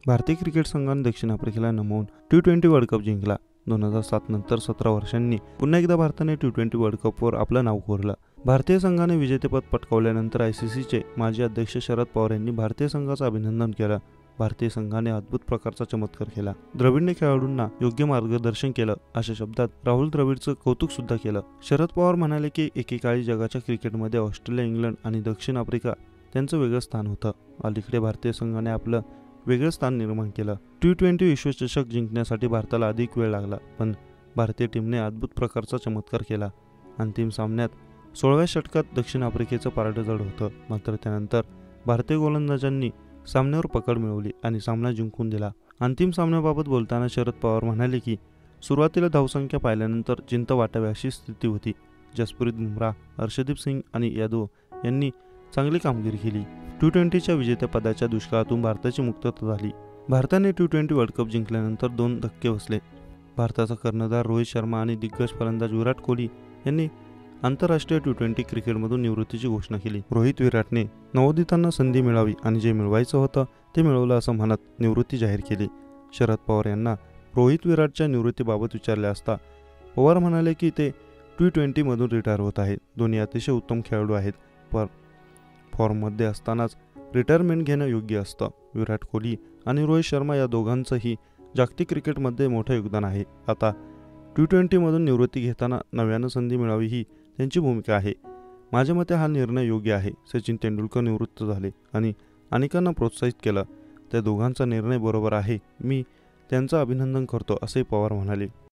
भारतीय क्रिकेट संघाने दक्षिण आफ्रिकेला नमवून T20 वर्ल्ड कप जिंकला. 2007 नंतर 17 वर्षांनी पुन्हा एकदा भारताने T20 वर्ल्ड कपवर आपलं नाव कोरलं. भारतीय संघाने विजेतेपद पटकावल्यानंतर ICCचे माजी अध्यक्ष शरद पवार यांनी भारतीय संघाचं अभिनंदन केलं. भारतीय संघाने अद्भुत प्रकारचा चमत्कार केला. द्रविडने खेळाडूंना योग्य मार्गदर्शन केलं अशा शब्दात राहुल द्रविडचं कौतुक सुद्धा केलं. शरद पवार म्हणाले की एकेकाळी जगाच्या क्रिकेटमध्ये ऑस्ट्रेलिया, इंग्लंड आणि दक्षिण आफ्रिका त्यांचं वेगळं स्थान होतं. अलीकडे भारतीय संघाने आपलं वेगळं स्थान निर्माण केलं. T20 विश्वचषक जिंकण्यासाठी भारताला अधिक वेळ लागला, पण भारतीय टीमने अद्भुत प्रकारचा चमत्कार केला. अंतिम सामन्यात 16व्या षटकात दक्षिण आफ्रिकेचं पारडं जड होतं, मात्र त्यानंतर भारतीय गोलंदाजांनी सामन्यावर पकड मिळवली आणि सामना जिंकून दिला. अंतिम सामन्याबाबत बोलताना शरद पवार म्हणाले की सुरुवातीला धावसंख्या पाहिल्यानंतर चिंता वाटावी अशी स्थिती होती. जसप्रीत बुमराह, हर्षदीप सिंग आणि यादव यांनी चांगली कामगिरी केली. T20च्या विजेतेपदाच्या दुष्काळातून भारताची मुक्तता झाली. भारताने T20 वर्ल्ड कप जिंकल्यानंतर 2 धक्के बसले. भारताचा कर्णधार रोहित शर्मा आणि दिग्गज फलंदाज विराट कोहली यांनी आंतरराष्ट्रीय T20 क्रिकेटमधून निवृत्तीची घोषणा केली. रोहित-विराटने नवोदितांना संधी मिळावी आणि जे मिळवायचं होतं ते मिळवलं असं म्हणत निवृत्ती जाहीर केली. शरद पवार यांना रोहित-विराटच्या निवृत्तीबाबत विचारले असता पवार म्हणाले की ते T20 मधून रिटायर होत आहेत. दोन्ही अतिशय उत्तम खेळाडू आहेत, पण फॉर्ममध्ये असतानाच रिटायरमेंट घेणं योग्य असतं. विराट कोहली आणि रोहित शर्मा या दोघांचंही जागतिक क्रिकेटमध्ये मोठं योगदान आहे. आता T20 मधून निवृत्ती घेताना नव्यानं संधी मिळावी ही त्यांची भूमिका आहे. माझ्या मते हा निर्णय योग्य आहे. सचिन तेंडुलकर निवृत्त झाले आणि अनेकांना प्रोत्साहित केलं. त्या दोघांचा निर्णय बरोबर आहे. मी त्यांचं अभिनंदन करतो, असे पवार म्हणाले.